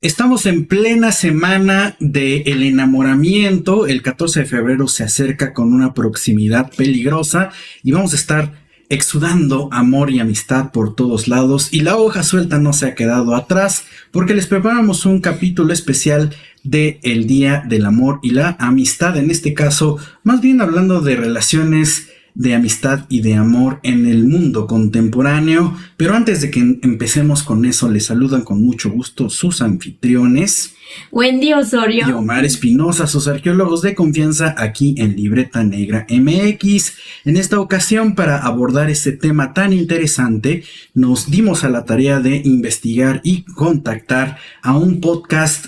Estamos en plena semana del enamoramiento. El 14 de febrero se acerca con una proximidad peligrosa y vamos a estar exudando amor y amistad por todos lados. Y la hoja suelta no se ha quedado atrás porque les preparamos un capítulo especial de el Día del Amor y la Amistad. En este caso, más bien hablando de relaciones de amistad y de amor en el mundo contemporáneo. Pero antes de que empecemos con eso, les saludan con mucho gusto sus anfitriones Wendy Osorio y Omar Espinosa, sus arqueólogos de confianza aquí en Libreta Negra MX. En esta ocasión, para abordar este tema tan interesante, nos dimos a la tarea de investigar y contactar a un podcast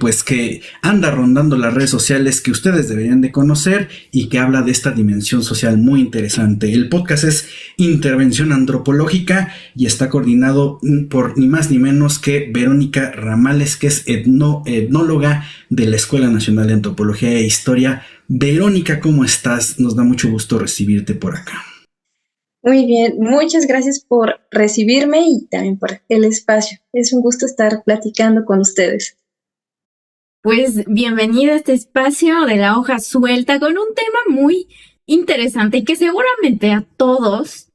pues que anda rondando las redes sociales, que ustedes deberían de conocer y que habla de esta dimensión social muy interesante. El podcast es Intervención Antropológica y está coordinado por ni más ni menos que Verónica Ramales, que es etnóloga de la Escuela Nacional de Antropología e Historia. Verónica, ¿cómo estás? Nos da mucho gusto recibirte por acá. Muy bien, muchas gracias por recibirme y también por el espacio. Es un gusto estar platicando con ustedes. Pues bienvenida a este espacio de la hoja suelta con un tema muy interesante y que seguramente a todos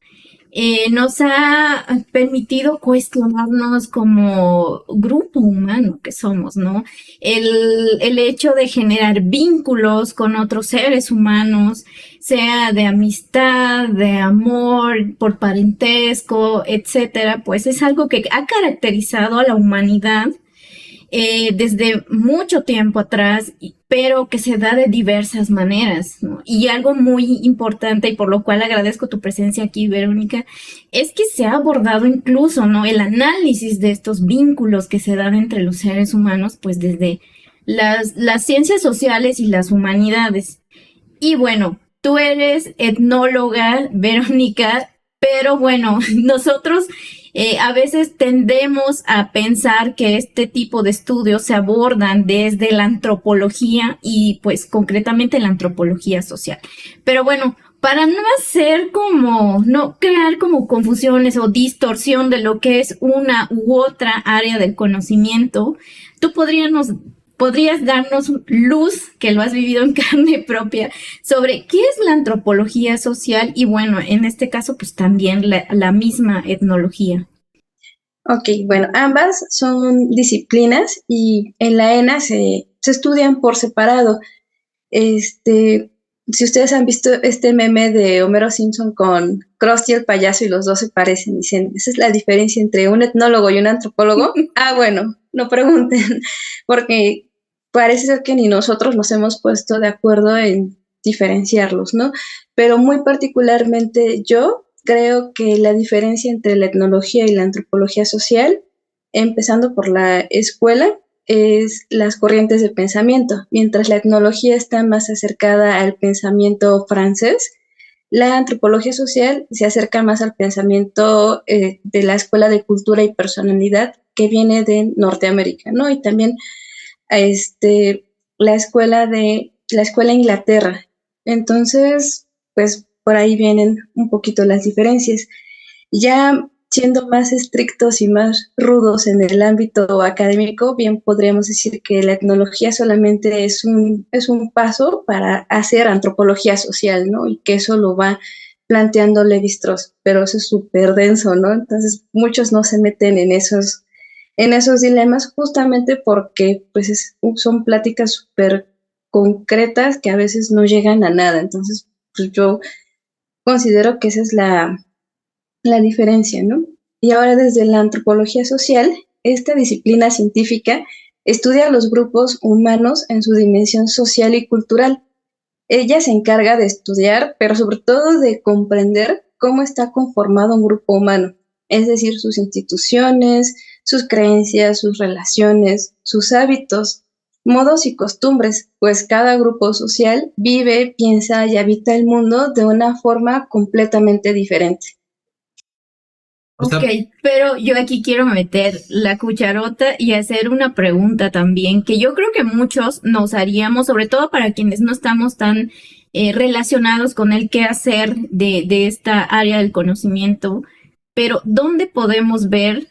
nos ha permitido cuestionarnos como grupo humano que somos, ¿no? El hecho de generar vínculos con otros seres humanos, sea de amistad, de amor, por parentesco, etcétera, pues es algo que ha caracterizado a la humanidad desde mucho tiempo atrás, pero que se da de diversas maneras, ¿no? Y algo muy importante, y por lo cual agradezco tu presencia aquí, Verónica, es que se ha abordado incluso, ¿no?, el análisis de estos vínculos que se dan entre los seres humanos, pues desde las ciencias sociales y las humanidades. Y bueno, tú eres etnóloga, Verónica, pero bueno, nosotros a veces tendemos a pensar que este tipo de estudios se abordan desde la antropología y pues concretamente la antropología social. Pero bueno, para no hacer no crear como confusiones o distorsión de lo que es una u otra área del conocimiento, tú podrías darnos luz, que lo has vivido en carne propia, sobre qué es la antropología social y bueno, en este caso pues también la misma etnología. Ok, bueno, ambas son disciplinas y en la ENA se estudian por separado. Si ustedes han visto este meme de Homero Simpson con Krusty el payaso y los dos se parecen, dicen, esa es la diferencia entre un etnólogo y un antropólogo. Bueno, no pregunten, porque parece ser que ni nosotros nos hemos puesto de acuerdo en diferenciarlos, ¿no? Pero muy particularmente yo creo que la diferencia entre la etnología y la antropología social, empezando por la escuela, es las corrientes de pensamiento. Mientras la etnología está más acercada al pensamiento francés, la antropología social se acerca más al pensamiento de la Escuela de Cultura y Personalidad que viene de Norteamérica, ¿no? Y también la escuela Inglaterra. Entonces, pues por ahí vienen un poquito las diferencias. Ya siendo más estrictos y más rudos en el ámbito académico, bien podríamos decir que la etnología solamente es un paso para hacer antropología social, ¿no? Y que eso lo va planteando Lévi-Strauss, pero eso es súper denso, ¿no? Entonces muchos no se meten en esos dilemas justamente porque pues son pláticas súper concretas que a veces no llegan a nada. Entonces, pues yo considero que esa es la diferencia, ¿no? Y ahora desde la antropología social, esta disciplina científica estudia los grupos humanos en su dimensión social y cultural. Ella se encarga de estudiar, pero sobre todo de comprender cómo está conformado un grupo humano, es decir, sus instituciones, sus creencias, sus relaciones, sus hábitos, modos y costumbres, pues cada grupo social vive, piensa y habita el mundo de una forma completamente diferente. Ok, pero yo aquí quiero meter la cucharota y hacer una pregunta también, que yo creo que muchos nos haríamos, sobre todo para quienes no estamos tan relacionados con el qué hacer de esta área del conocimiento, pero ¿dónde podemos ver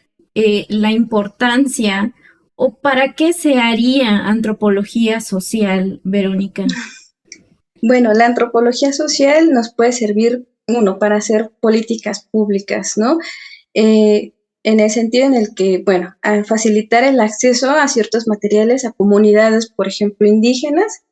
la importancia o para qué se haría antropología social, Verónica? Bueno, la antropología social nos puede servir, uno, para hacer políticas públicas, ¿no? En el sentido en el que, bueno, al facilitar el acceso a ciertos materiales a comunidades, por ejemplo, indígenas,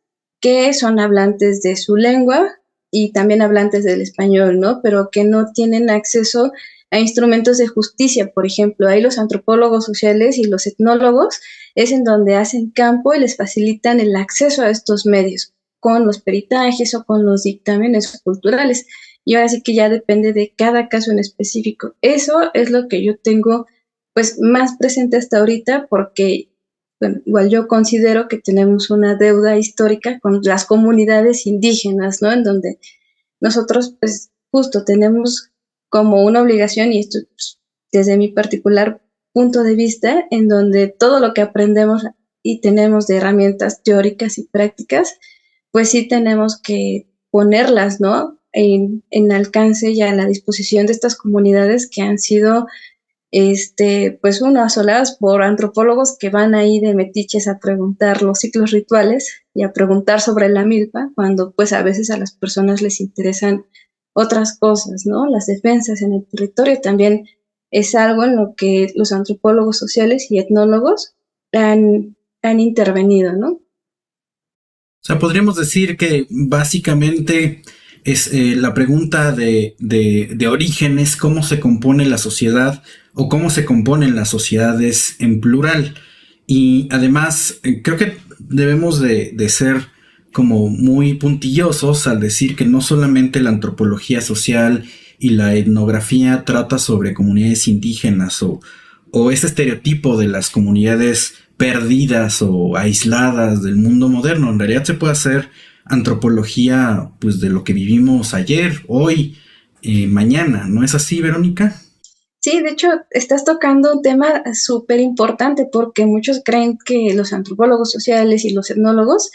que son hablantes de su lengua y también hablantes del español, ¿no? Pero que no tienen acceso a instrumentos de justicia, por ejemplo. Ahí los antropólogos sociales y los etnólogos es en donde hacen campo y les facilitan el acceso a estos medios con los peritajes o con los dictámenes culturales. Y ahora sí que ya depende de cada caso en específico. Eso es lo que yo tengo pues más presente hasta ahorita porque bueno, igual yo considero que tenemos una deuda histórica con las comunidades indígenas, ¿no? En donde nosotros pues justo tenemos como una obligación y esto pues, desde mi particular punto de vista en donde todo lo que aprendemos y tenemos de herramientas teóricas y prácticas pues sí tenemos que ponerlas, ¿no? En alcance y a la disposición de estas comunidades que han sido, pues uno, asoladas por antropólogos que van ahí de metiches a preguntar los ciclos rituales y a preguntar sobre la milpa, cuando pues a veces a las personas les interesan otras cosas, ¿no? Las defensas en el territorio también es algo en lo que los antropólogos sociales y etnólogos han intervenido, ¿no? O sea, podríamos decir que básicamente es la pregunta de origen es cómo se compone la sociedad o cómo se componen las sociedades en plural. Y además, creo que debemos de ser como muy puntillosos al decir que no solamente la antropología social y la etnografía trata sobre comunidades indígenas o ese estereotipo de las comunidades perdidas o aisladas del mundo moderno. En realidad se puede hacer antropología pues de lo que vivimos ayer, hoy, mañana. ¿No es así, Verónica? Sí, de hecho, estás tocando un tema súper importante porque muchos creen que los antropólogos sociales y los etnólogos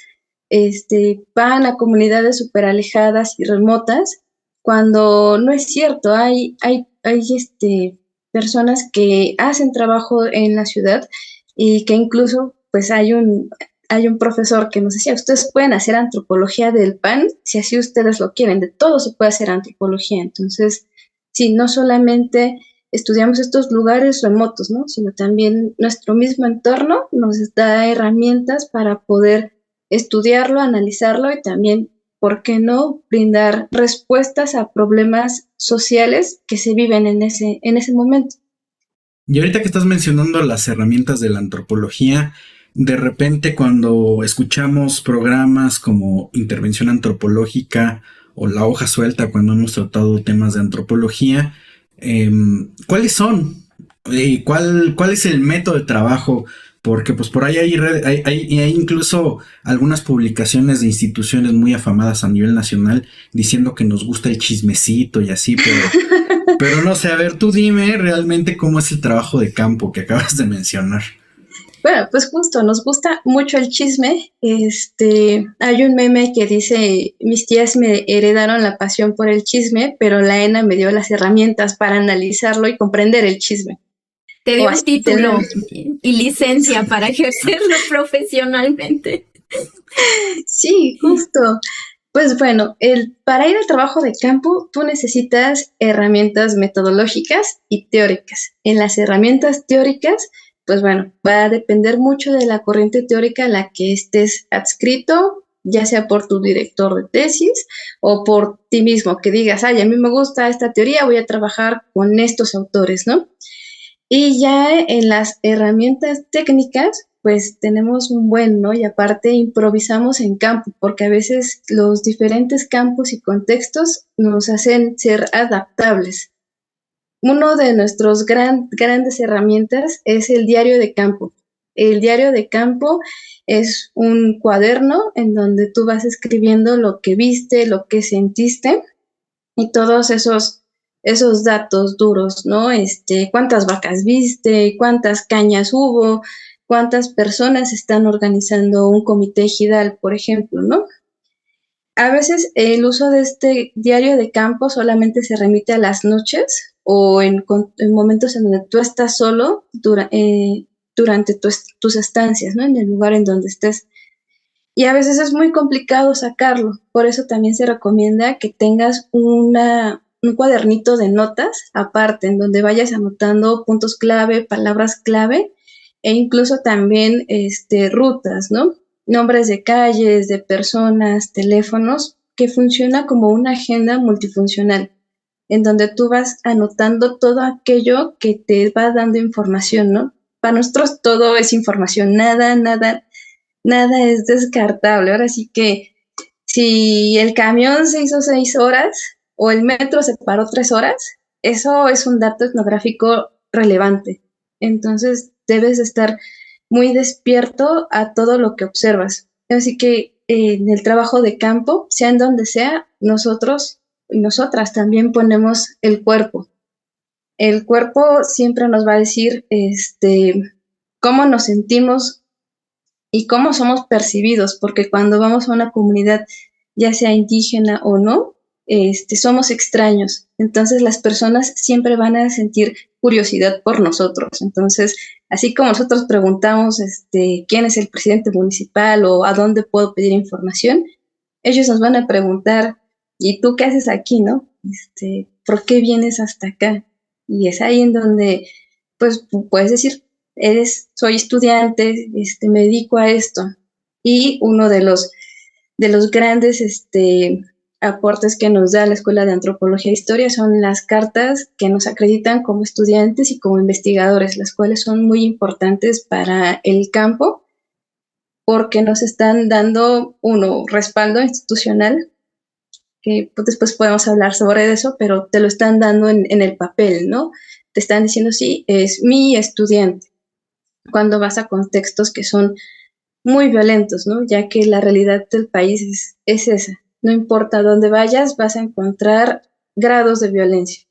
van a comunidades súper alejadas y remotas, cuando no es cierto. Hay personas que hacen trabajo en la ciudad y que incluso pues hay un profesor que nos decía, ustedes pueden hacer antropología del pan si así ustedes lo quieren, de todo se puede hacer antropología. Entonces, sí, no solamente estudiamos estos lugares remotos, ¿no? Sino también nuestro mismo entorno nos da herramientas para poder estudiarlo, analizarlo y también, ¿por qué no?, brindar respuestas a problemas sociales que se viven en ese momento. Y ahorita que estás mencionando las herramientas de la antropología, de repente cuando escuchamos programas como Intervención Antropológica o La Hoja Suelta, cuando hemos tratado temas de antropología, ¿cuáles son? ¿Cuál es el método de trabajo? Porque pues por ahí hay incluso algunas publicaciones de instituciones muy afamadas a nivel nacional diciendo que nos gusta el chismecito y así, pero no sé, a ver, tú dime realmente cómo es el trabajo de campo que acabas de mencionar. Bueno, pues justo, nos gusta mucho el chisme. Hay un meme que dice, mis tías me heredaron la pasión por el chisme, pero la ENA me dio las herramientas para analizarlo y comprender el chisme. Te O dio un así, título y licencia para ejercerlo profesionalmente. Sí, justo. Pues bueno, para ir al trabajo de campo, tú necesitas herramientas metodológicas y teóricas. En las herramientas teóricas, pues bueno, va a depender mucho de la corriente teórica a la que estés adscrito, ya sea por tu director de tesis o por ti mismo, que digas, ay, a mí me gusta esta teoría, voy a trabajar con estos autores, ¿no? Y ya en las herramientas técnicas, pues tenemos un buen, ¿no? Y aparte improvisamos en campo, porque a veces los diferentes campos y contextos nos hacen ser adaptables. Uno de nuestros grandes herramientas es el diario de campo. El diario de campo es un cuaderno en donde tú vas escribiendo lo que viste, lo que sentiste y todos esos datos duros, ¿no? Cuántas vacas viste, cuántas cañas hubo, cuántas personas están organizando un comité ejidal, por ejemplo, ¿no? A veces el uso de este diario de campo solamente se remite a las noches o en momentos en donde tú estás solo durante tus estancias, ¿no? En el lugar en donde estés. Y a veces es muy complicado sacarlo, por eso también se recomienda que tengas un cuadernito de notas aparte, en donde vayas anotando puntos clave, palabras clave, e incluso también rutas, ¿no? Nombres de calles, de personas, teléfonos, que funciona como una agenda multifuncional, en donde tú vas anotando todo aquello que te va dando información, ¿no? Para nosotros todo es información, nada es descartable. Ahora sí que si el camión se hizo 6 horas o el metro se paró 3 horas, eso es un dato etnográfico relevante. Entonces debes estar muy despierto a todo lo que observas. Así que en el trabajo de campo, sea en donde sea, nosotros y nosotras también ponemos el cuerpo. El cuerpo siempre nos va a decir cómo nos sentimos y cómo somos percibidos, porque cuando vamos a una comunidad, ya sea indígena o no, somos extraños. Entonces las personas siempre van a sentir curiosidad por nosotros. Entonces, así como nosotros preguntamos quién es el presidente municipal o a dónde puedo pedir información, ellos nos van a preguntar, ¿y tú qué haces aquí, no? ¿Por qué vienes hasta acá? Y es ahí en donde, pues, puedes decir, soy estudiante, me dedico a esto. Y uno de los grandes aportes que nos da la Escuela de Antropología e Historia son las cartas que nos acreditan como estudiantes y como investigadores, las cuales son muy importantes para el campo porque nos están dando, respaldo institucional, que pues, después podemos hablar sobre eso, pero te lo están dando en el papel, ¿no? Te están diciendo, sí, es mi estudiante, cuando vas a contextos que son muy violentos, ¿no? Ya que la realidad del país es esa. No importa dónde vayas, vas a encontrar grados de violencia.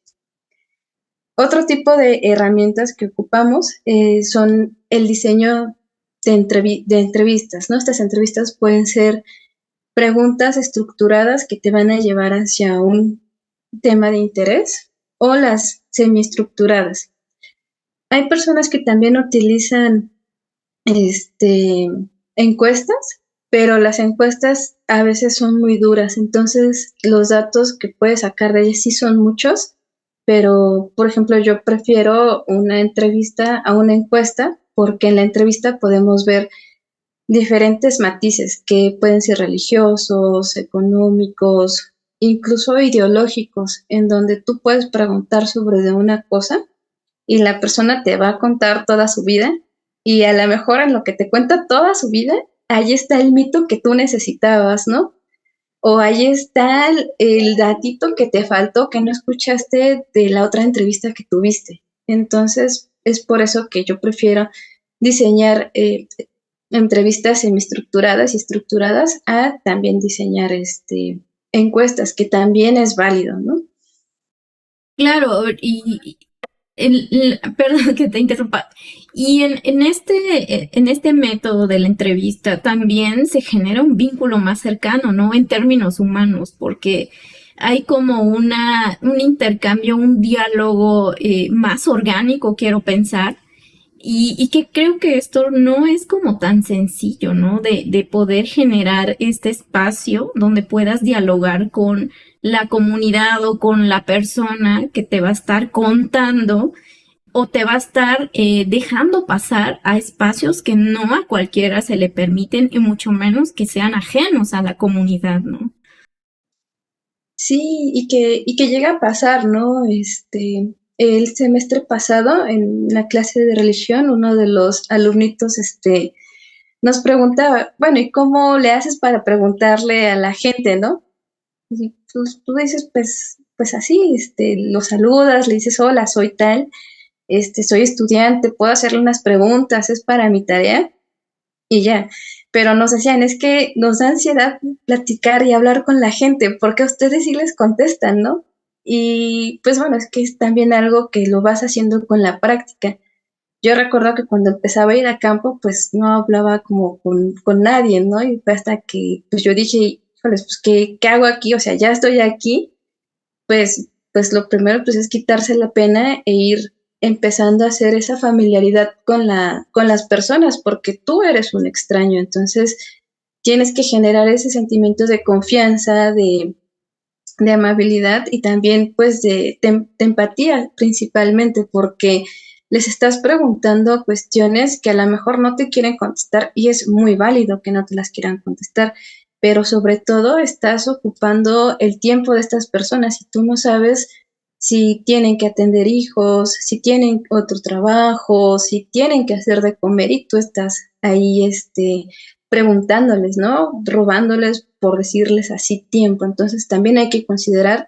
Otro tipo de herramientas que ocupamos son el diseño de entrevistas, ¿no? Estas entrevistas pueden ser preguntas estructuradas que te van a llevar hacia un tema de interés o las semiestructuradas. Hay personas que también utilizan encuestas, pero las encuestas a veces son muy duras, entonces los datos que puedes sacar de ellas sí son muchos, pero por ejemplo yo prefiero una entrevista a una encuesta porque en la entrevista podemos ver diferentes matices que pueden ser religiosos, económicos, incluso ideológicos, en donde tú puedes preguntar sobre de una cosa y la persona te va a contar toda su vida y a lo mejor en lo que te cuenta toda su vida, ahí está el mito que tú necesitabas, ¿no? O ahí está el datito que te faltó, que no escuchaste de la otra entrevista que tuviste. Entonces, es por eso que yo prefiero diseñar entrevistas semiestructuradas y estructuradas a también diseñar encuestas, que también es válido, ¿no? Claro, y perdón que te interrumpa. Y en este método de la entrevista también se genera un vínculo más cercano, ¿no? En términos humanos, porque hay como un intercambio, un diálogo más orgánico, quiero pensar. Y que creo que esto no es como tan sencillo, ¿no? De poder generar este espacio donde puedas dialogar con la comunidad o con la persona que te va a estar contando o te va a estar dejando pasar a espacios que no a cualquiera se le permiten y mucho menos que sean ajenos a la comunidad, ¿no? Sí, y que llega a pasar, ¿no? El semestre pasado, en la clase de religión, uno de los alumnitos, nos preguntaba, bueno, ¿y cómo le haces para preguntarle a la gente, no? Y pues, tú dices, pues así, lo saludas, le dices, hola, soy tal, soy estudiante, puedo hacerle unas preguntas, es para mi tarea, y ya. Pero nos decían, es que nos da ansiedad platicar y hablar con la gente, porque a ustedes sí les contestan, ¿no? Y pues bueno, es que es también algo que lo vas haciendo con la práctica. Yo recuerdo que cuando empezaba a ir a campo, pues no hablaba como con nadie, ¿no? Y fue hasta que pues yo dije, híjoles, pues ¿qué hago aquí? O sea, ya estoy aquí, pues lo primero pues es quitarse la pena e ir empezando a hacer esa familiaridad con las personas, porque tú eres un extraño, entonces tienes que generar ese sentimiento de confianza, de amabilidad y también pues de empatía principalmente, porque les estás preguntando cuestiones que a lo mejor no te quieren contestar y es muy válido que no te las quieran contestar, pero sobre todo estás ocupando el tiempo de estas personas y tú no sabes si tienen que atender hijos, si tienen otro trabajo, si tienen que hacer de comer y tú estás ahí preguntándoles, ¿no? Robándoles, por decirles así, tiempo. Entonces también hay que considerar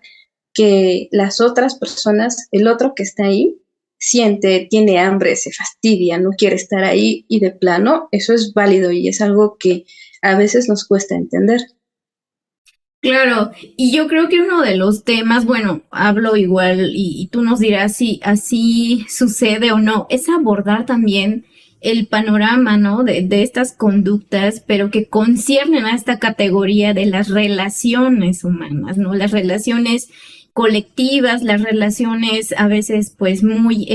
que las otras personas, el otro que está ahí, siente, tiene hambre, se fastidia, no quiere estar ahí y de plano, eso es válido y es algo que a veces nos cuesta entender. Claro, y yo creo que uno de los temas, bueno, hablo igual y tú nos dirás si así sucede o no, es abordar también el panorama, ¿no? De estas conductas, pero que conciernen a esta categoría de las relaciones humanas, ¿no? Las relaciones colectivas, las relaciones a veces pues muy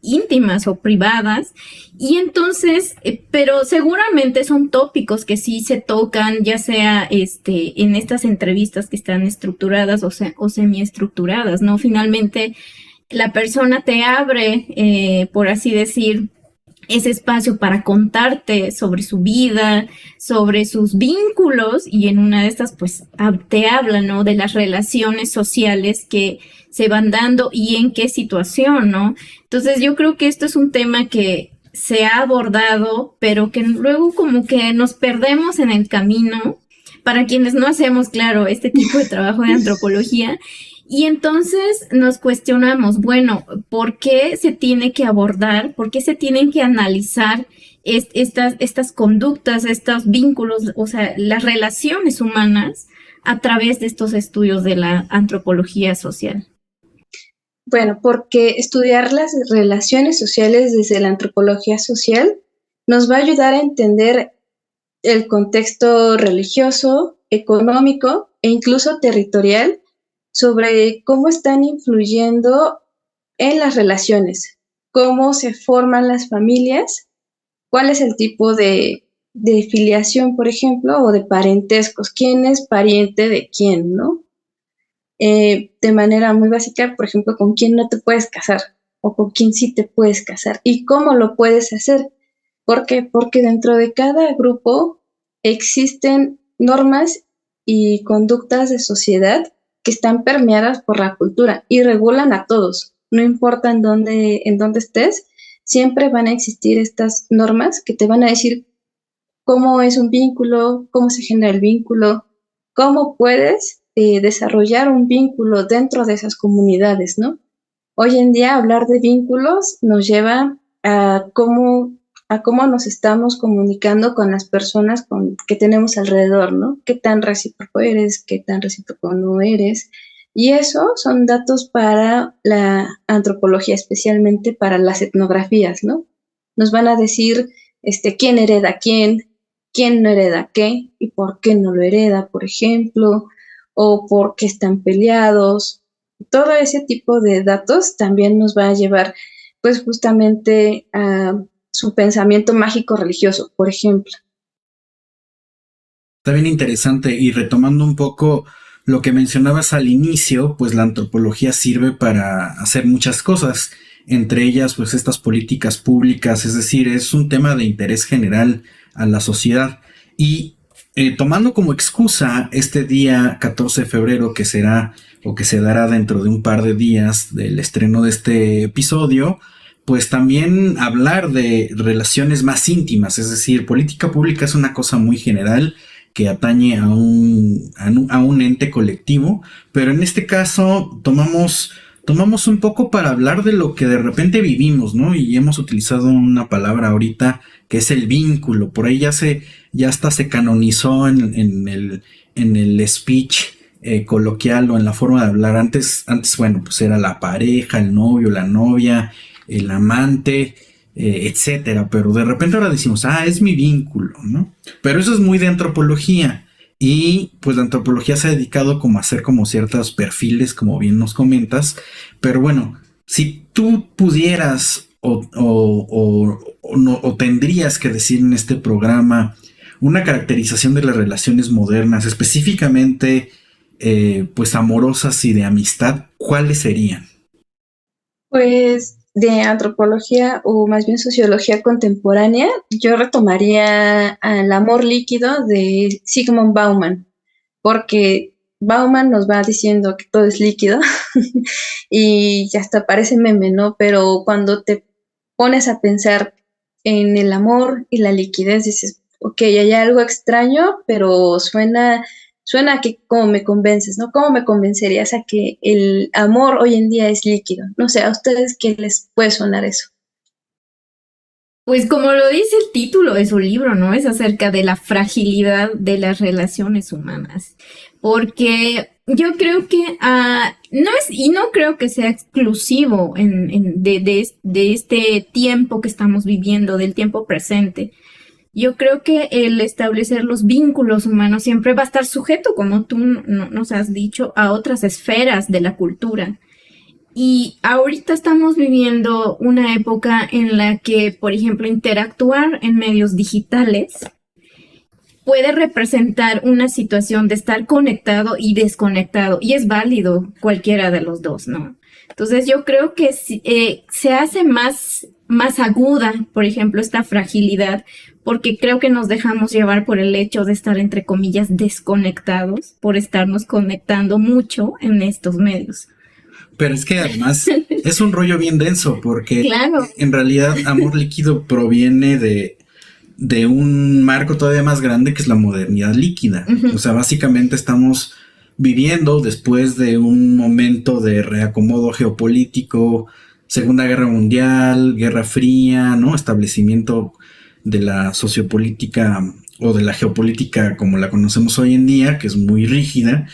íntimas o privadas. Y entonces, pero seguramente son tópicos que sí se tocan, ya sea en estas entrevistas que están estructuradas o semiestructuradas, ¿no? Finalmente, la persona te abre, por así decir, ese espacio para contarte sobre su vida, sobre sus vínculos, y en una de estas pues te habla, ¿no? De las relaciones sociales que se van dando y en qué situación, ¿no? Entonces yo creo que esto es un tema que se ha abordado, pero que luego como que nos perdemos en el camino, para quienes no hacemos, claro, este tipo de trabajo de antropología. Y entonces nos cuestionamos, bueno, ¿por qué se tiene que abordar, por qué se tienen que analizar estas conductas, estos vínculos, o sea, las relaciones humanas a través de estos estudios de la antropología social? Bueno, porque estudiar las relaciones sociales desde la antropología social nos va a ayudar a entender el contexto religioso, económico e incluso territorial sobre cómo están influyendo en las relaciones, cómo se forman las familias, cuál es el tipo de filiación, por ejemplo, o de parentescos, quién es pariente de quién, ¿no? De manera muy básica, por ejemplo, con quién no te puedes casar o con quién sí te puedes casar y cómo lo puedes hacer. ¿Por qué? Porque dentro de cada grupo existen normas y conductas de sociedad que están permeadas por la cultura y regulan a todos. No importa en dónde estés, siempre van a existir estas normas que te van a decir cómo es un vínculo, cómo se genera el vínculo, cómo puedes desarrollar un vínculo dentro de esas comunidades, ¿no? Hoy en día hablar de vínculos nos lleva a cómo nos estamos comunicando con las personas que tenemos alrededor, ¿no? ¿Qué tan recíproco eres? ¿Qué tan recíproco no eres? Y eso son datos para la antropología, especialmente para las etnografías, ¿no? Nos van a decir quién hereda quién no hereda qué y por qué no lo hereda, por ejemplo, o por qué están peleados. Todo ese tipo de datos también nos va a llevar, pues, justamente a su pensamiento mágico religioso, por ejemplo. Está bien interesante y retomando un poco lo que mencionabas al inicio, pues la antropología sirve para hacer muchas cosas, entre ellas pues estas políticas públicas, es decir, es un tema de interés general a la sociedad y tomando como excusa este día 14 de febrero que será o que se dará dentro de un par de días del estreno de este episodio, pues también hablar de relaciones más íntimas, es decir, política pública es una cosa muy general que atañe a un ente colectivo, pero en este caso tomamos un poco para hablar de lo que de repente vivimos, ¿no? Y hemos utilizado una palabra ahorita que es el vínculo, por ahí ya hasta se canonizó en el speech coloquial o en la forma de hablar. Antes, bueno, pues era la pareja, el novio, la novia, el amante, etcétera, pero de repente ahora decimos, es mi vínculo, ¿no? Pero eso es muy de antropología y pues la antropología se ha dedicado como a hacer como ciertos perfiles, como bien nos comentas, pero bueno, Si tú pudieras o tendrías que decir en este programa una caracterización de las relaciones modernas, específicamente pues amorosas y de amistad, ¿cuáles serían? Pues de antropología o más bien sociología contemporánea, yo retomaría al amor líquido de Sigmund Bauman, porque Bauman nos va diciendo que todo es líquido y ya hasta parece meme, ¿no? Pero cuando te pones a pensar en el amor y la liquidez, dices, ok, hay algo extraño, pero suena a que cómo me convences, ¿no? ¿Cómo me convencerías a que el amor hoy en día es líquido? No sé, ¿a ustedes qué les puede sonar eso? Pues como lo dice el título de su libro, ¿no? Es acerca de la fragilidad de las relaciones humanas. Porque yo creo que no es, y no creo que sea exclusivo de este tiempo que estamos viviendo, del tiempo presente. Yo creo que el establecer los vínculos humanos siempre va a estar sujeto, como tú nos has dicho, a otras esferas de la cultura. Y ahorita estamos viviendo una época en la que, por ejemplo, interactuar en medios digitales puede representar una situación de estar conectado y desconectado, y es válido cualquiera de los dos, ¿no? Entonces yo creo que se hace más aguda, por ejemplo, esta fragilidad, porque creo que nos dejamos llevar por el hecho de estar, entre comillas, desconectados, por estarnos conectando mucho en estos medios. Pero es que además es un rollo bien denso porque Claro. en realidad amor líquido proviene de un marco todavía más grande que es la modernidad líquida. Uh-huh. O sea, básicamente estamos viviendo después de un momento de reacomodo geopolítico, Segunda Guerra Mundial, Guerra Fría, ¿no? Establecimiento de la sociopolítica o de la geopolítica como la conocemos hoy en día, que es muy rígida,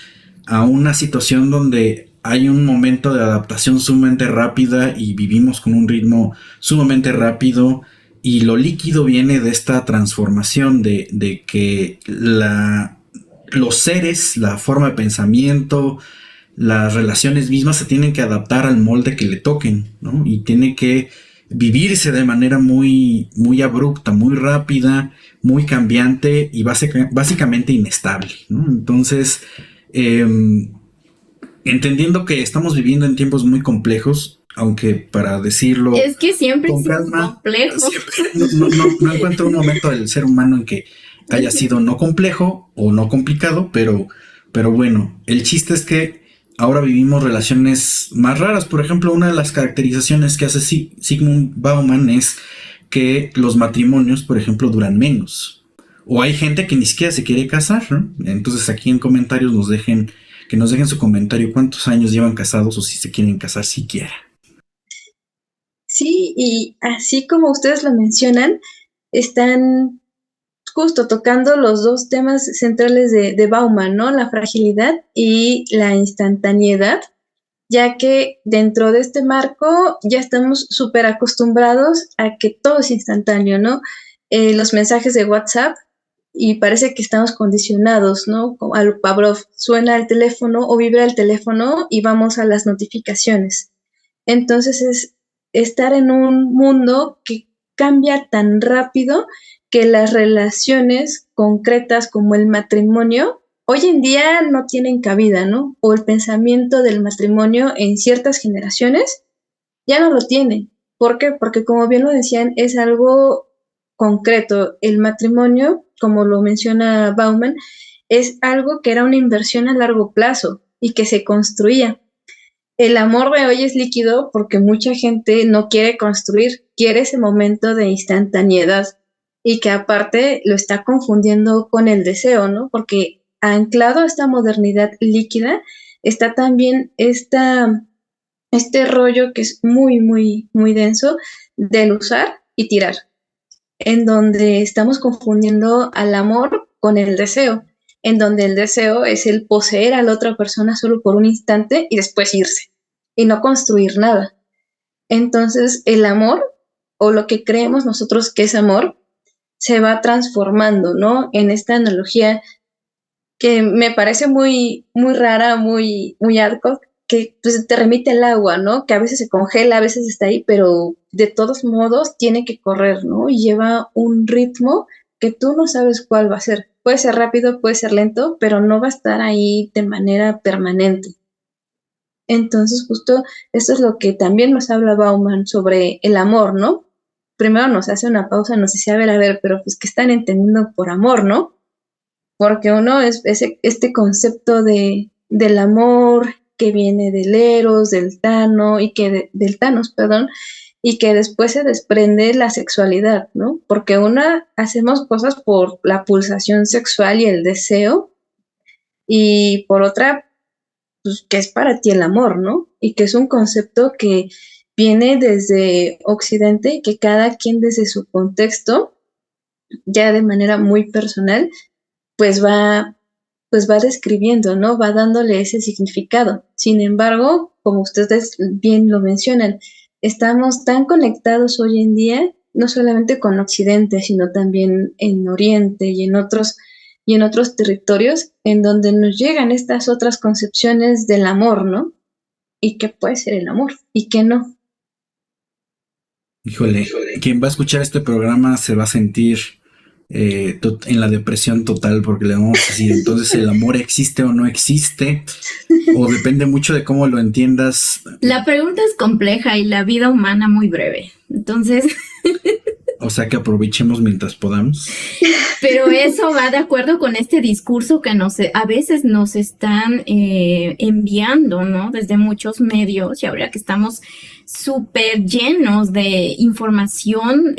a una situación donde hay un momento de adaptación sumamente rápida y vivimos con un ritmo sumamente rápido, y lo líquido viene de esta transformación de que los seres, la forma de pensamiento, las relaciones mismas se tienen que adaptar al molde que le toquen, ¿no? Y tiene que vivirse de manera muy abrupta, muy rápida, muy cambiante y básicamente inestable, ¿no? Entonces, eh, entendiendo que estamos viviendo en tiempos muy complejos, aunque para decirlo Es que siempre con es calma, complejo. siempre no encuentro un momento del ser humano en que haya sido no complejo o no complicado, pero bueno, el chiste es que ahora vivimos relaciones más raras. Por ejemplo, una de las caracterizaciones que hace Sigmund Bauman es que los matrimonios, por ejemplo, duran menos. O hay gente que ni siquiera se quiere casar, ¿no? Entonces aquí en comentarios que nos dejen su comentario cuántos años llevan casados o si se quieren casar siquiera. Sí, y así como ustedes lo mencionan, están justo tocando los dos temas centrales de Bauman, ¿no? La fragilidad y la instantaneidad, ya que dentro de este marco ya estamos súper acostumbrados a que todo es instantáneo, ¿no? Los mensajes de WhatsApp y parece que estamos condicionados, ¿no? Como al Pavlov, suena el teléfono o vibra el teléfono y vamos a las notificaciones. Entonces es estar en un mundo que cambia tan rápido que las relaciones concretas como el matrimonio hoy en día no tienen cabida, ¿no? O el pensamiento del matrimonio en ciertas generaciones ya no lo tiene. ¿Por qué? Porque como bien lo decían, es algo concreto. El matrimonio, como lo menciona Bauman, es algo que era una inversión a largo plazo y que se construía. El amor de hoy es líquido porque mucha gente no quiere construir, quiere ese momento de instantaneidad y que aparte lo está confundiendo con el deseo, ¿no? Porque anclado a esta modernidad líquida está también este rollo que es muy denso del usar y tirar, en donde estamos confundiendo al amor con el deseo, en donde el deseo es el poseer a la otra persona solo por un instante y después irse y no construir nada. Entonces el amor o lo que creemos nosotros que es amor se va transformando, ¿no? En esta analogía que me parece muy rara, muy hardcore, que pues, te remite el agua, ¿no? Que a veces se congela, a veces está ahí, pero de todos modos tiene que correr, ¿no? Y lleva un ritmo que tú no sabes cuál va a ser. Puede ser rápido, puede ser lento, pero no va a estar ahí de manera permanente. Entonces, justo esto es lo que también nos habla Bauman sobre el amor, ¿no? Primero nos hace una pausa, nos dice, a ver, pero pues, ¿qué están entendiendo por amor, no? Porque uno es este concepto del amor que viene del Eros, del Thanos, del Thanos, perdón, y que después se desprende la sexualidad, ¿no? Porque hacemos cosas por la pulsación sexual y el deseo, y por otra, pues, que es para ti el amor, ¿no? Y que es un concepto que viene desde Occidente y que cada quien desde su contexto, ya de manera muy personal, pues va describiendo, ¿no? Va dándole ese significado. Sin embargo, como ustedes bien lo mencionan, estamos tan conectados hoy en día, no solamente con Occidente, sino también en Oriente y en otros territorios en donde nos llegan estas otras concepciones del amor, ¿no? Y qué puede ser el amor y qué no. Híjole, quien va a escuchar este programa se va a sentir en la depresión total, porque le vamos a decir, entonces, ¿el amor existe o no existe? O depende mucho de cómo lo entiendas. La pregunta es compleja y la vida humana muy breve. Entonces... O sea que aprovechemos mientras podamos. Pero eso va de acuerdo con este discurso que a veces nos están enviando, ¿no? Desde muchos medios, y ahora que estamos súper llenos de información,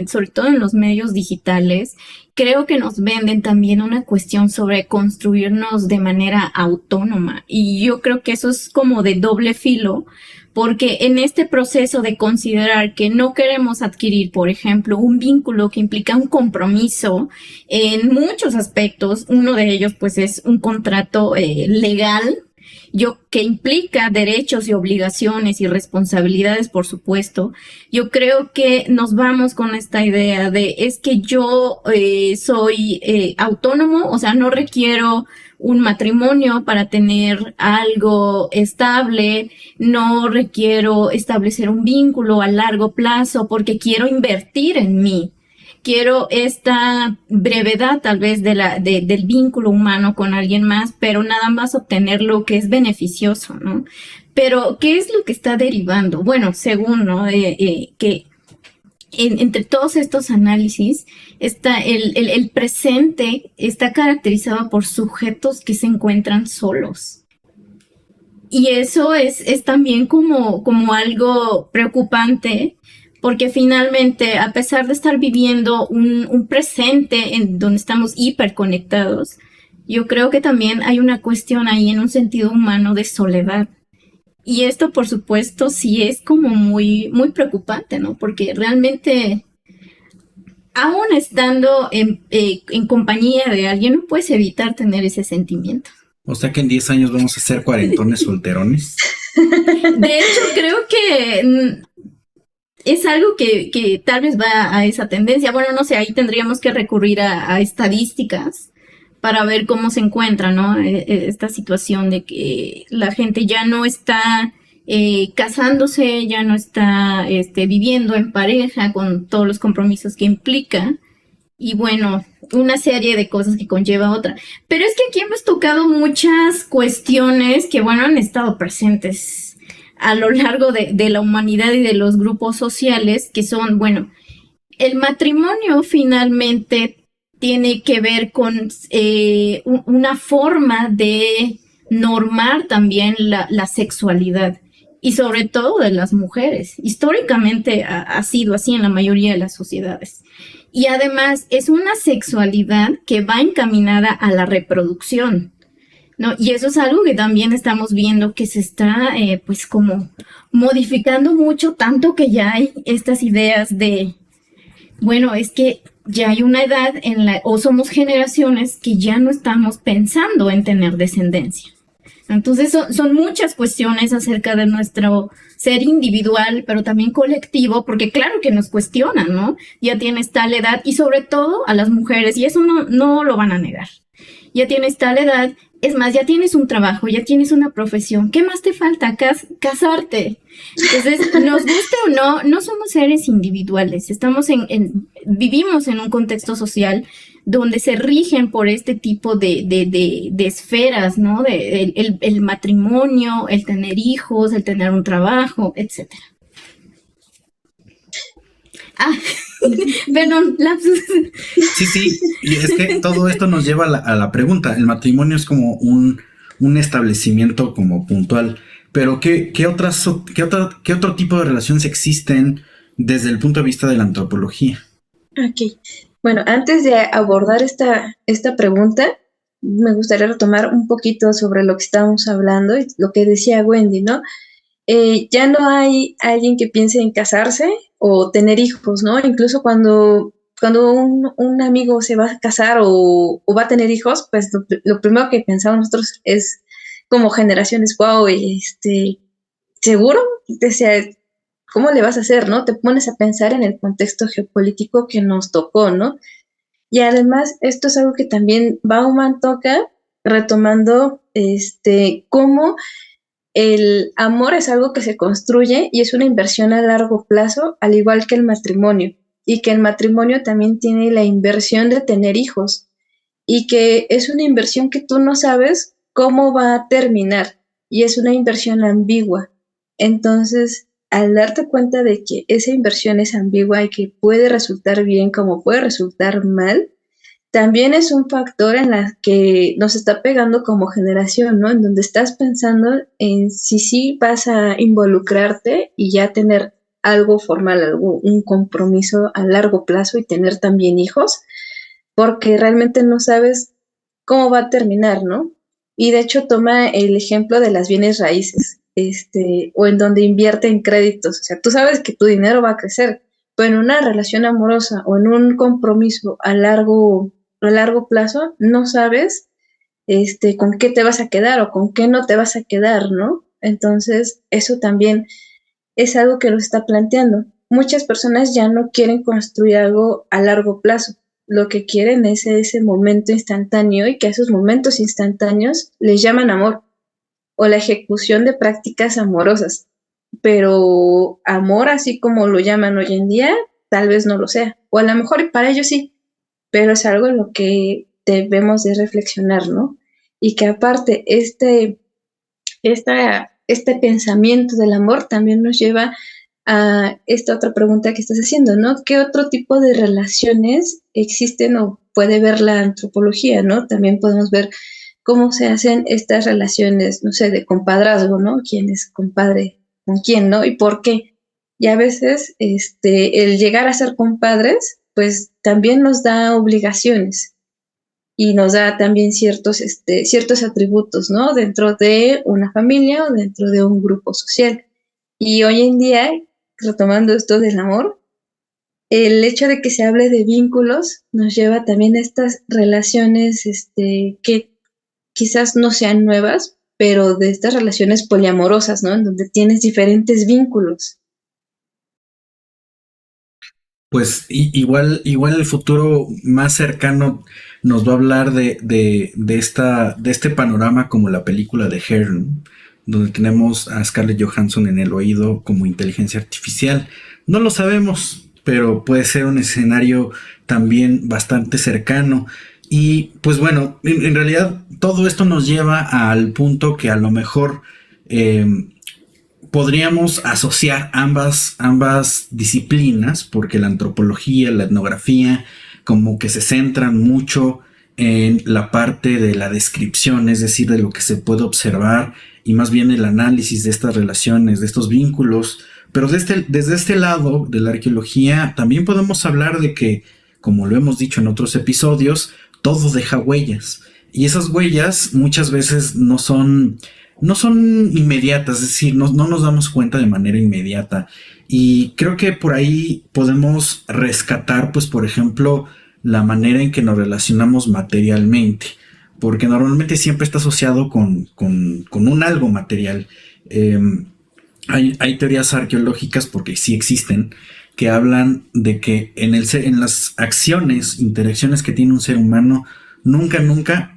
sobre todo en los medios digitales, creo que nos venden también una cuestión sobre construirnos de manera autónoma. Y yo creo que eso es como de doble filo, porque en este proceso de considerar que no queremos adquirir, por ejemplo, un vínculo que implica un compromiso en muchos aspectos, uno de ellos pues es un contrato legal, que implica derechos y obligaciones y responsabilidades, por supuesto. Yo creo que nos vamos con esta idea de es que yo soy autónomo, o sea, no requiero un matrimonio para tener algo estable, no requiero establecer un vínculo a largo plazo porque quiero invertir en mí. Quiero esta brevedad tal vez del vínculo humano con alguien más, pero nada más obtener lo que es beneficioso, ¿no? Pero, ¿qué es lo que está derivando? Bueno, según, ¿no? Que entre todos estos análisis, el presente está caracterizado por sujetos que se encuentran solos. Y eso es también como algo preocupante, porque finalmente, a pesar de estar viviendo un presente en donde estamos hiperconectados, yo creo que también hay una cuestión ahí en un sentido humano de soledad. Y esto, por supuesto, sí es como muy, muy preocupante, ¿no? Porque realmente, aún estando en compañía de alguien, no puedes evitar tener ese sentimiento. O sea que en 10 años vamos a ser cuarentones solterones. De hecho, creo que es algo que tal vez va a esa tendencia. Bueno, no sé, ahí tendríamos que recurrir a estadísticas para ver cómo se encuentra, ¿no? Esta situación de que la gente ya no está casándose, ya no está viviendo en pareja con todos los compromisos que implica. Y bueno, una serie de cosas que conlleva otra. Pero es que aquí hemos tocado muchas cuestiones que, bueno, han estado presentes a lo largo de la humanidad y de los grupos sociales, que son, bueno, el matrimonio finalmente tiene que ver con una forma de normar también la sexualidad, y sobre todo de las mujeres. Históricamente ha sido así en la mayoría de las sociedades. Y además es una sexualidad que va encaminada a la reproducción, ¿no? Y eso es algo que también estamos viendo que se está pues como modificando mucho, tanto que ya hay estas ideas de, bueno, es que ya hay una edad o somos generaciones que ya no estamos pensando en tener descendencia. Entonces son muchas cuestiones acerca de nuestro ser individual, pero también colectivo, porque claro que nos cuestionan, ¿no? Ya tienes tal edad, y sobre todo a las mujeres, y eso no lo van a negar. Ya tienes tal edad, Es más, ya tienes un trabajo, ya tienes una profesión. ¿Qué más te falta? Casarte. Entonces, nos guste o no, no somos seres individuales. Vivimos en un contexto social donde se rigen por este tipo de esferas, ¿no? El matrimonio, el tener hijos, el tener un trabajo, etcétera. Perdón, lapsus. Sí, y es que todo esto nos lleva a la pregunta. El matrimonio es como un establecimiento como puntual, pero ¿qué otro tipo de relaciones existen desde el punto de vista de la antropología? Ok. Bueno, antes de abordar esta pregunta, me gustaría retomar un poquito sobre lo que estábamos hablando y lo que decía Wendy, ¿no? Ya no hay alguien que piense en casarse o tener hijos, ¿no? Incluso cuando un amigo se va a casar o va a tener hijos, pues lo primero que pensamos nosotros es como generaciones, wow, ¿seguro? O sea, ¿cómo le vas a hacer, no? Te pones a pensar en el contexto geopolítico que nos tocó, ¿no? Y además, esto es algo que también Bauman toca, retomando cómo el amor es algo que se construye y es una inversión a largo plazo, al igual que el matrimonio, y que el matrimonio también tiene la inversión de tener hijos, y que es una inversión que tú no sabes cómo va a terminar, y es una inversión ambigua. Entonces, al darte cuenta de que esa inversión es ambigua y que puede resultar bien como puede resultar mal, también es un factor en la que nos está pegando como generación, ¿no? En donde estás pensando en si sí vas a involucrarte y ya tener algo formal, un compromiso a largo plazo y tener también hijos, porque realmente no sabes cómo va a terminar, ¿no? Y de hecho toma el ejemplo de las bienes raíces, o en donde invierte en créditos. O sea, tú sabes que tu dinero va a crecer, pero en una relación amorosa o en un compromiso a largo plazo, no sabes con qué te vas a quedar o con qué no te vas a quedar, ¿no? Entonces, eso también es algo que nos está planteando. Muchas personas ya no quieren construir algo a largo plazo. Lo que quieren es ese momento instantáneo y que a esos momentos instantáneos les llaman amor o la ejecución de prácticas amorosas. Pero amor, así como lo llaman hoy en día, tal vez no lo sea. O a lo mejor para ellos sí, pero es algo en lo que debemos de reflexionar, ¿no? Y que aparte este pensamiento del amor también nos lleva a esta otra pregunta que estás haciendo, ¿no? ¿Qué otro tipo de relaciones existen o puede ver la antropología, ¿no? También podemos ver cómo se hacen estas relaciones, no sé, de compadrazgo, ¿no? ¿Quién es compadre con quién, ¿no? Y por qué. Y a veces el llegar a ser compadres, pues también nos da obligaciones y nos da también ciertos atributos, ¿no? Dentro de una familia o dentro de un grupo social. Y hoy en día, retomando esto del amor, el hecho de que se hable de vínculos nos lleva también a estas relaciones que quizás no sean nuevas, pero de estas relaciones poliamorosas, ¿no? En donde tienes diferentes vínculos. Pues igual el futuro más cercano nos va a hablar de este panorama como la película de Her, ¿no? Donde tenemos a Scarlett Johansson en el oído como inteligencia artificial. No lo sabemos, pero puede ser un escenario también bastante cercano. Y pues bueno, en realidad todo esto nos lleva al punto que a lo mejor podríamos asociar ambas disciplinas, porque la antropología, la etnografía, como que se centran mucho en la parte de la descripción, es decir, de lo que se puede observar y más bien el análisis de estas relaciones, de estos vínculos. Pero desde este lado de la arqueología también podemos hablar de que, como lo hemos dicho en otros episodios, todo deja huellas. Y esas huellas muchas veces no son inmediatas, es decir, no nos damos cuenta de manera inmediata. Y creo que por ahí podemos rescatar, pues, por ejemplo, la manera en que nos relacionamos materialmente, porque normalmente siempre está asociado con un algo material. Hay teorías arqueológicas, porque sí existen, que hablan de que en las acciones, interacciones que tiene un ser humano, nunca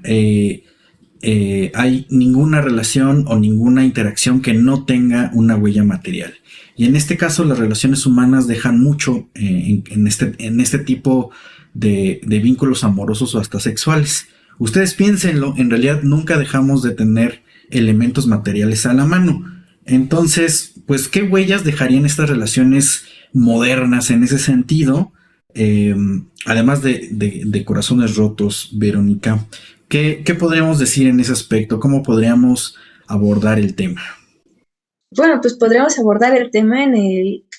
hay ninguna relación o ninguna interacción que no tenga una huella material. Y en este caso las relaciones humanas dejan mucho en este tipo de vínculos amorosos o hasta sexuales. Ustedes piénsenlo, en realidad nunca dejamos de tener elementos materiales a la mano. Entonces, pues, ¿qué huellas dejarían estas relaciones modernas en ese sentido? Además de corazones rotos, Verónica, ¿qué podríamos decir en ese aspecto? ¿Cómo podríamos abordar el tema? Bueno, pues podríamos abordar el tema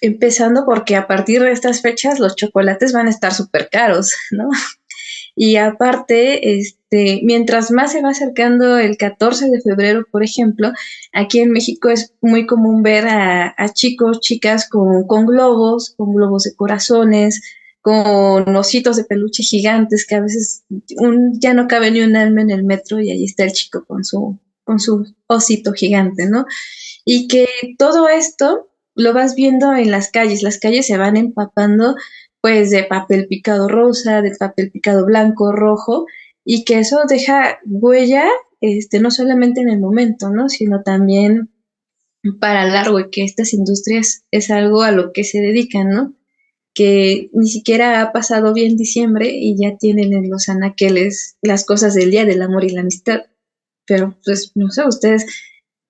empezando porque a partir de estas fechas los chocolates van a estar súper caros, ¿no? Y aparte, mientras más se va acercando el 14 de febrero, por ejemplo, aquí en México es muy común ver a chicos, chicas con globos de corazones, con ositos de peluche gigantes, que a veces ya no cabe ni un alma en el metro y ahí está el chico con su osito gigante, ¿no? Y que todo esto lo vas viendo en las calles se van empapando pues de papel picado rosa, de papel picado blanco, rojo, y que eso deja huella, no solamente en el momento, ¿no? Sino también para largo, y que estas industrias es algo a lo que se dedican, ¿no? Que ni siquiera ha pasado bien diciembre y ya tienen en los anaqueles las cosas del Día del Amor y la Amistad. Pero, pues, no sé, ustedes,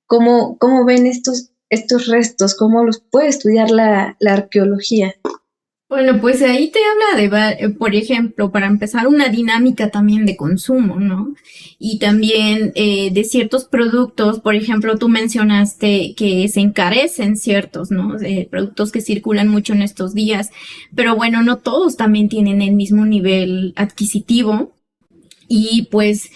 ¿cómo ven estos restos? ¿Cómo los puede estudiar la arqueología? Bueno, pues ahí te habla por ejemplo, para empezar, una dinámica también de consumo, ¿no? Y también de ciertos productos, por ejemplo, tú mencionaste que se encarecen ciertos, ¿no? Productos que circulan mucho en estos días, pero bueno, no todos también tienen el mismo nivel adquisitivo y pues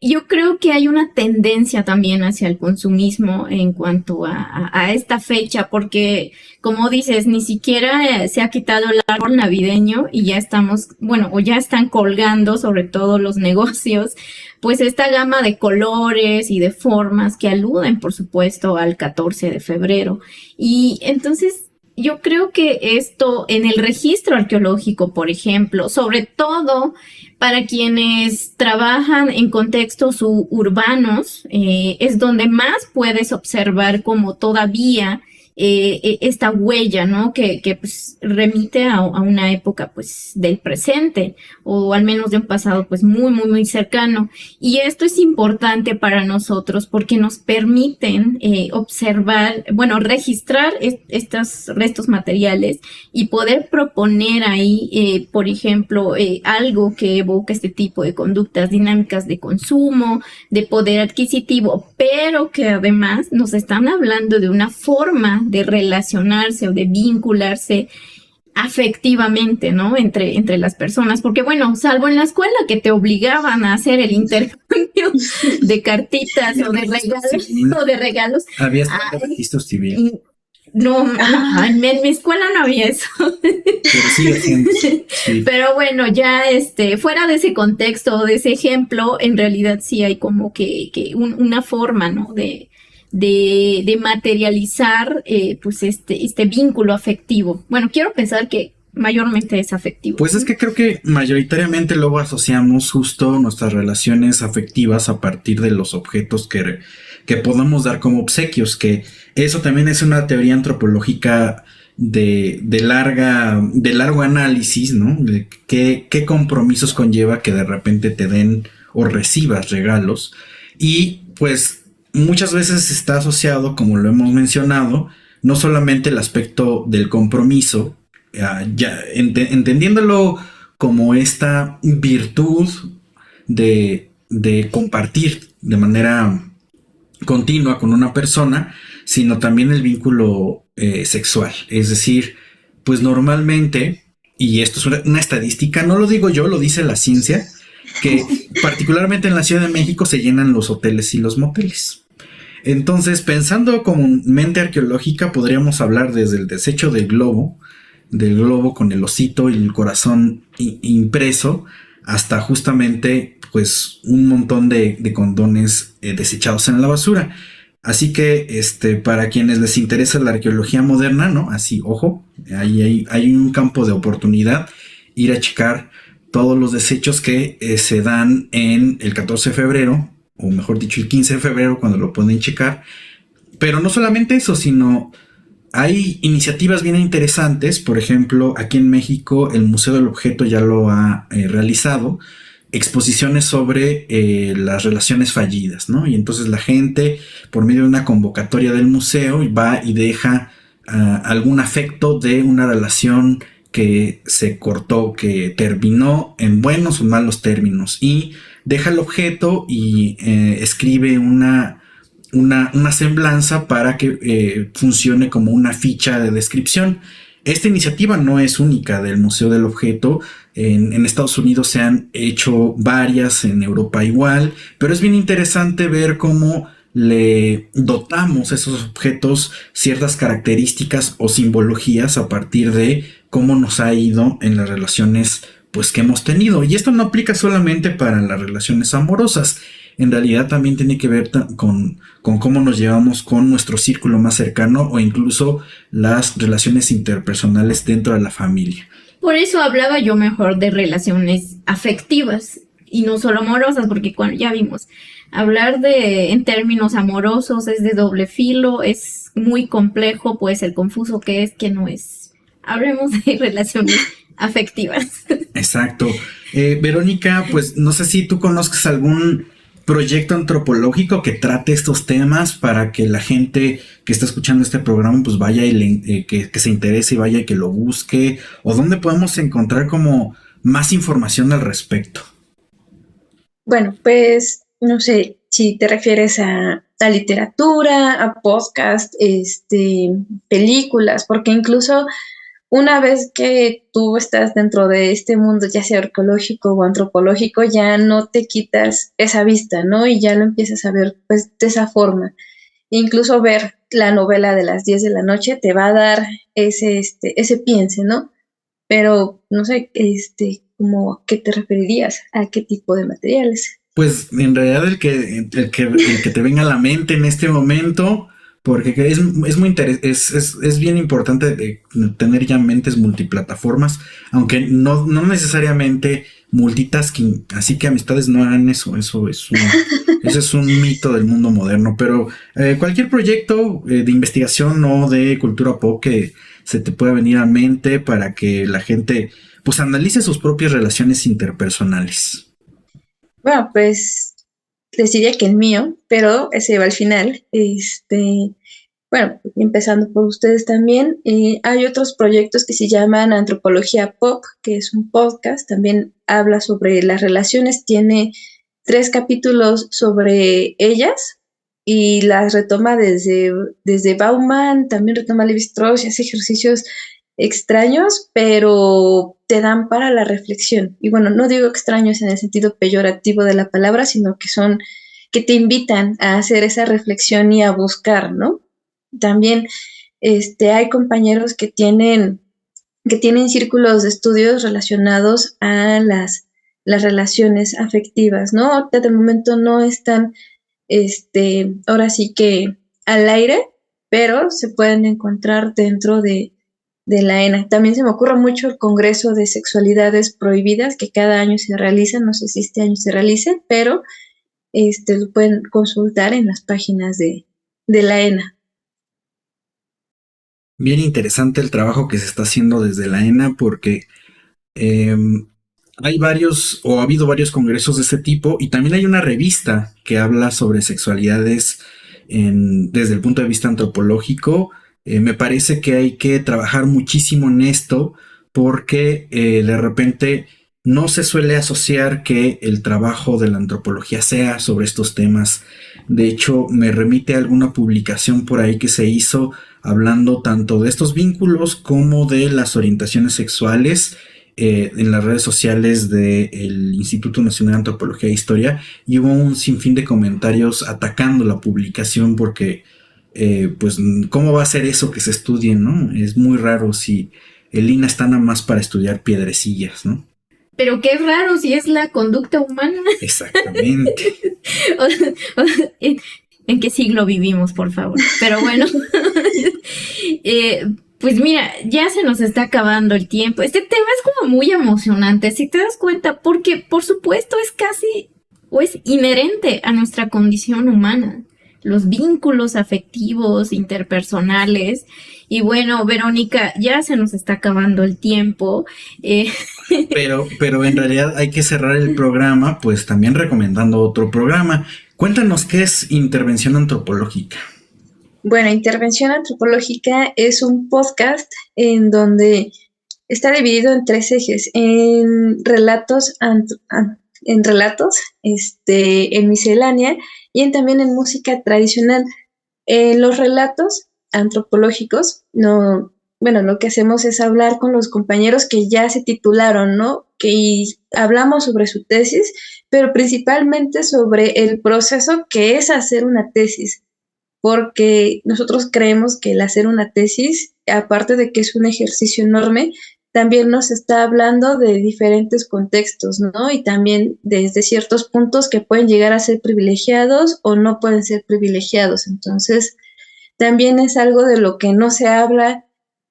yo creo que hay una tendencia también hacia el consumismo en cuanto a esta fecha, porque como dices, ni siquiera se ha quitado el árbol navideño y ya estamos, bueno, o ya están colgando, sobre todo los negocios, pues esta gama de colores y de formas que aluden, por supuesto, al 14 de febrero. Y entonces, yo creo que esto en el registro arqueológico, por ejemplo, sobre todo para quienes trabajan en contextos urbanos, es donde más puedes observar como todavía esta huella, ¿no? Que pues remite a una época pues del presente o al menos de un pasado pues muy, muy, muy cercano. Y esto es importante para nosotros porque nos permiten observar, bueno, registrar estos restos materiales y poder proponer ahí, por ejemplo, algo que evoca este tipo de conductas dinámicas de consumo, de poder adquisitivo, pero que además nos están hablando de una forma de relacionarse o de vincularse afectivamente, ¿no? Entre las personas, porque bueno, salvo en la escuela que te obligaban a hacer el intercambio de cartitas o de regalos. Había registros civiles. No, en mi escuela no había eso. Pero sí. Pero bueno, ya fuera de ese contexto, de ese ejemplo, en realidad sí hay como que una forma, ¿no? De materializar pues este vínculo afectivo. Bueno, quiero pensar que mayormente es afectivo. Pues es que creo que mayoritariamente luego asociamos justo nuestras relaciones afectivas a partir de los objetos que podamos dar como obsequios, que eso también es una teoría antropológica de largo análisis, ¿no? De qué compromisos conlleva que de repente te den o recibas regalos. Y pues muchas veces está asociado, como lo hemos mencionado, no solamente el aspecto del compromiso, entendiéndolo como esta virtud de compartir de manera continua con una persona, sino también el vínculo sexual. Es decir, pues normalmente, y esto es una estadística, no lo digo yo, lo dice la ciencia, que particularmente en la Ciudad de México se llenan los hoteles y los moteles. Entonces, pensando como mente arqueológica, podríamos hablar desde el desecho del globo con el osito y el corazón impreso, hasta justamente pues un montón de condones desechados en la basura. Así que para quienes les interesa la arqueología moderna, ¿no? Así, ojo, ahí hay un campo de oportunidad, ir a checar todos los desechos que se dan en el 14 de febrero, o mejor dicho el 15 de febrero cuando lo pueden checar. Pero no solamente eso, sino hay iniciativas bien interesantes. Por ejemplo, aquí en México el Museo del Objeto ya lo ha realizado, exposiciones sobre las relaciones fallidas, ¿no? Y entonces la gente, por medio de una convocatoria del museo, va y deja algún afecto de una relación que se cortó, que terminó en buenos o malos términos, y deja el objeto y escribe una semblanza para que funcione como una ficha de descripción. Esta iniciativa no es única del Museo del Objeto. En Estados Unidos se han hecho varias, en Europa igual, pero es bien interesante ver cómo le dotamos a esos objetos ciertas características o simbologías a partir de cómo nos ha ido en las relaciones pues que hemos tenido. Y esto no aplica solamente para las relaciones amorosas. En realidad también tiene que ver con cómo nos llevamos con nuestro círculo más cercano, o incluso las relaciones interpersonales dentro de la familia. Por eso hablaba yo mejor de relaciones afectivas y no solo amorosas, porque ya vimos, hablar en términos amorosos es de doble filo, es muy complejo, puede ser confuso, qué es, qué no es. Hablemos de relaciones afectivas. Exacto. Verónica, pues no sé si tú conozcas algún proyecto antropológico que trate estos temas para que la gente que está escuchando este programa pues vaya y que se interese y vaya y que lo busque, o dónde podemos encontrar como más información al respecto. Bueno, pues no sé si te refieres a literatura, a podcast, películas, porque incluso una vez que tú estás dentro de este mundo, ya sea arqueológico o antropológico, ya no te quitas esa vista, ¿no? Y ya lo empiezas a ver, pues, de esa forma. Incluso ver la novela de las 10 de la noche te va a dar ese piense, ¿no? Pero, no sé, ¿cómo a qué te referirías? ¿A qué tipo de materiales? Pues, en realidad el que te venga a la mente en este momento, porque es bien importante tener ya mentes multiplataformas, aunque no necesariamente multitasking, así que amistades no hagan eso es un mito del mundo moderno. Pero cualquier proyecto de investigación o de cultura pop que se te pueda venir a mente para que la gente pues analice sus propias relaciones interpersonales. Bueno, pues les diría que el mío, pero ese va al final. Bueno, empezando por ustedes también, hay otros proyectos que se llaman Antropología Pop, que es un podcast, también habla sobre las relaciones, tiene 3 capítulos sobre ellas y las retoma desde Bauman, también retoma Lévi-Strauss y hace ejercicios extraños, pero te dan para la reflexión. Y bueno, no digo extraños en el sentido peyorativo de la palabra, sino que te invitan a hacer esa reflexión y a buscar, ¿no? También hay compañeros que tienen círculos de estudios relacionados a las relaciones afectivas, ¿no? De momento no están, ahora sí que al aire, pero se pueden encontrar dentro de la ENA. También se me ocurre mucho el Congreso de Sexualidades Prohibidas, que cada año se realiza, no sé si este año se realice, pero lo pueden consultar en las páginas de la ENA. Bien interesante el trabajo que se está haciendo desde la ENA, porque hay varios, o ha habido varios congresos de este tipo, y también hay una revista que habla sobre sexualidades desde el punto de vista antropológico. Me parece que hay que trabajar muchísimo en esto, porque de repente no se suele asociar que el trabajo de la antropología sea sobre estos temas. De hecho, me remite a alguna publicación por ahí que se hizo hablando tanto de estos vínculos como de las orientaciones sexuales en las redes sociales del Instituto Nacional de Antropología e Historia, y hubo un sinfín de comentarios atacando la publicación porque pues cómo va a ser eso que se estudie, ¿no? Es muy raro si el INA está nada más para estudiar piedrecillas, ¿no? Pero qué raro si es la conducta humana. Exactamente. ¿En qué siglo vivimos, por favor? Pero bueno, Pues mira, ya se nos está acabando el tiempo. Este tema es como muy emocionante, si te das cuenta, porque por supuesto es casi o es inherente a nuestra condición humana. Los vínculos afectivos, interpersonales. Y bueno, Verónica, ya se nos está acabando el tiempo. Pero en realidad hay que cerrar el programa, pues también recomendando otro programa. Cuéntanos qué es intervención antropológica. Bueno, Intervención Antropológica es un podcast en donde está dividido en tres ejes, en relatos, en miscelánea y también en música tradicional. Los relatos antropológicos, no, bueno, lo que hacemos es hablar con los compañeros que ya se titularon, ¿no? Que hablamos sobre su tesis, pero principalmente sobre el proceso que es hacer una tesis, porque nosotros creemos que el hacer una tesis, aparte de que es un ejercicio enorme, también nos está hablando de diferentes contextos, ¿no? Y también desde ciertos puntos que pueden llegar a ser privilegiados o no pueden ser privilegiados. Entonces, también es algo de lo que no se habla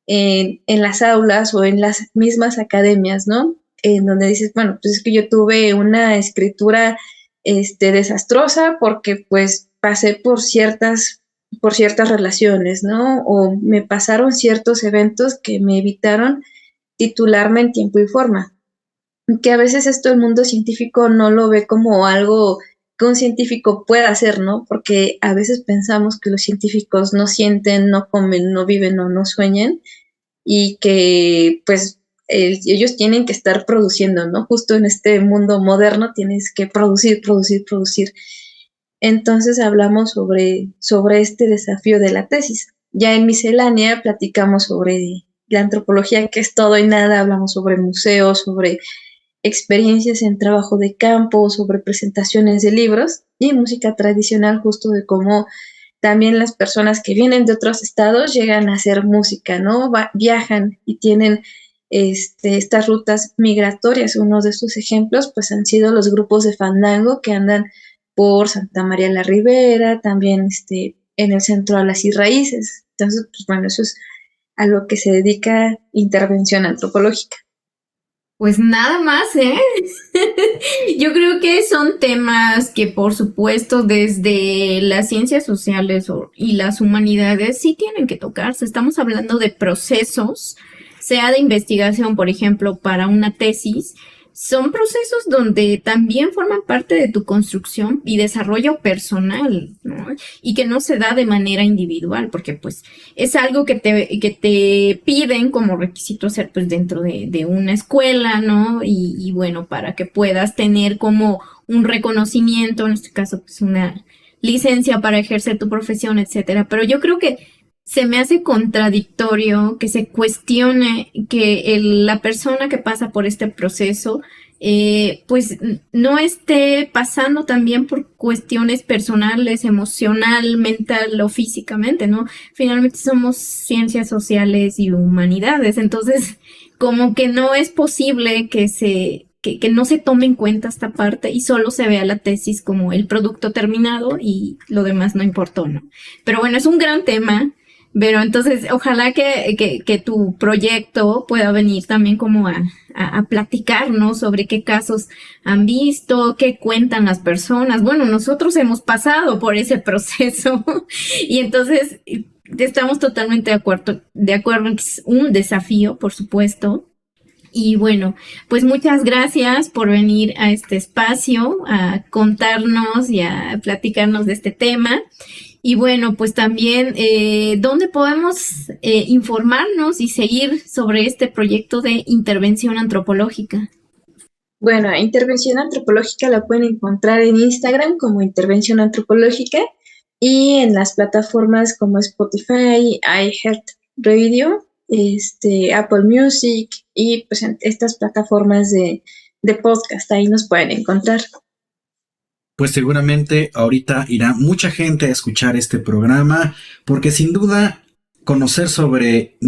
en las aulas o en las mismas academias, ¿no? En donde dices, bueno, pues es que yo tuve una escritura desastrosa porque pues pasé por ciertas relaciones, ¿no? O me pasaron ciertos eventos que me evitaron titularme en tiempo y forma. Que a veces esto el mundo científico no lo ve como algo que un científico pueda hacer, ¿no? Porque a veces pensamos que los científicos no sienten, no comen, no viven o no sueñan y que pues ellos tienen que estar produciendo, ¿no? Justo en este mundo moderno tienes que producir, producir, producir. Entonces hablamos sobre este desafío de la tesis. Ya en miscelánea platicamos sobre la antropología, que es todo y nada, hablamos sobre museos, sobre experiencias en trabajo de campo, sobre presentaciones de libros y música tradicional, justo de cómo también las personas que vienen de otros estados llegan a hacer música, ¿no? Viajan y tienen estas rutas migratorias. Uno de sus ejemplos pues han sido los grupos de fandango que andan por Santa María la Ribera, también en el centro a las raíces. Entonces, pues bueno, eso es a lo que se dedica intervención antropológica. Pues nada más, ¿eh? Yo creo que son temas que, por supuesto, desde las ciencias sociales y las humanidades sí tienen que tocarse. Estamos hablando de procesos, sea de investigación, por ejemplo, para una tesis. Son procesos donde también forman parte de tu construcción y desarrollo personal, ¿no? Y que no se da de manera individual, porque pues es algo que te piden como requisito hacer pues dentro de una escuela, ¿no? Y bueno, para que puedas tener como un reconocimiento, en este caso pues una licencia para ejercer tu profesión, etcétera. Pero yo creo que se me hace contradictorio que se cuestione que la persona que pasa por este proceso pues no esté pasando también por cuestiones personales, emocional, mental o físicamente, ¿no? Finalmente somos ciencias sociales y humanidades, entonces como que no es posible que no se tome en cuenta esta parte y solo se vea la tesis como el producto terminado y lo demás no importó, ¿no? Pero bueno, es un gran tema. Pero entonces, ojalá que tu proyecto pueda venir también como a platicarnos sobre qué casos han visto, qué cuentan las personas. Bueno, nosotros hemos pasado por ese proceso y entonces estamos totalmente de acuerdo en que es un desafío, por supuesto. Y bueno, pues muchas gracias por venir a este espacio, a contarnos y a platicarnos de este tema. Y bueno, pues también, ¿dónde podemos informarnos y seguir sobre este proyecto de intervención antropológica? Bueno, Intervención Antropológica la pueden encontrar en Instagram como Intervención Antropológica y en las plataformas como Spotify, iHeartRadio, Apple Music y pues en estas plataformas de podcast, ahí nos pueden encontrar. Pues seguramente ahorita irá mucha gente a escuchar este programa, porque sin duda conocer sobre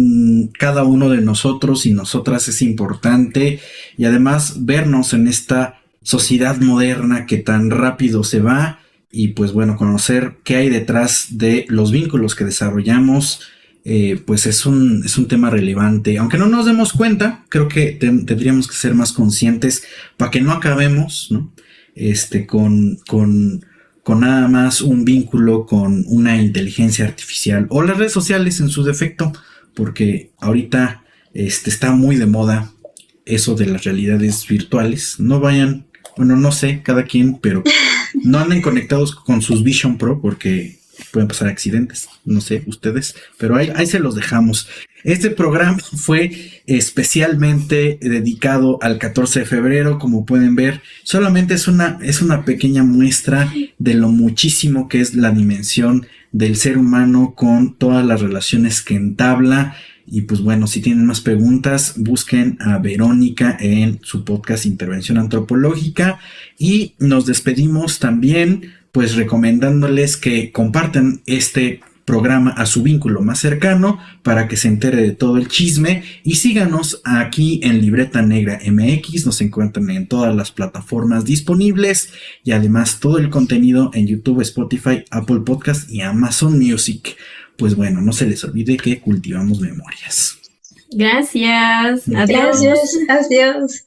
cada uno de nosotros y nosotras es importante, y además vernos en esta sociedad moderna que tan rápido se va, y pues bueno, conocer qué hay detrás de los vínculos que desarrollamos pues es un tema relevante. Aunque no nos demos cuenta, creo que tendríamos que ser más conscientes para que no acabemos, ¿no? Con nada más un vínculo con una inteligencia artificial o las redes sociales en su defecto, porque ahorita está muy de moda eso de las realidades virtuales. No vayan, bueno, no sé, cada quien, pero no anden conectados con sus Vision Pro porque pueden pasar accidentes, no sé ustedes, pero ahí se los dejamos. Este programa fue especialmente dedicado al 14 de febrero, como pueden ver, solamente es una pequeña muestra de lo muchísimo que es la dimensión del ser humano con todas las relaciones que entabla. Y pues bueno, si tienen más preguntas, busquen a Verónica en su podcast Intervención Antropológica. Y nos despedimos también, pues recomendándoles que compartan este programa a su vínculo más cercano para que se entere de todo el chisme. Y síganos aquí en Libreta Negra MX, nos encuentran en todas las plataformas disponibles y además todo el contenido en YouTube, Spotify, Apple Podcast y Amazon Music. Pues bueno, no se les olvide que cultivamos memorias. Gracias. Adiós. Gracias. Adiós.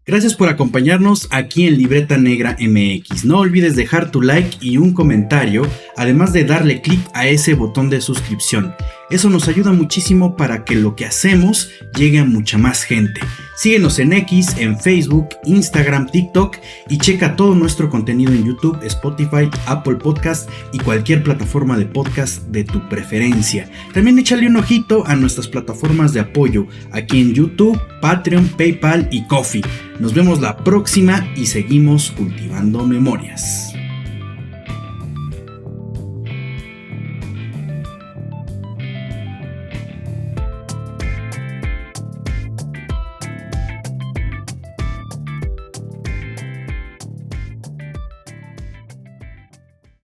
Gracias por acompañarnos aquí en Libreta Negra MX. No olvides dejar tu like y un comentario, además de darle clic a ese botón de suscripción. Eso nos ayuda muchísimo para que lo que hacemos llegue a mucha más gente. Síguenos en X, en Facebook, Instagram, TikTok y checa todo nuestro contenido en YouTube, Spotify, Apple Podcast y cualquier plataforma de podcast de tu preferencia. También échale un ojito a nuestras plataformas de apoyo aquí en YouTube, Patreon, PayPal y Ko-fi. Nos vemos la próxima y seguimos cultivando memorias.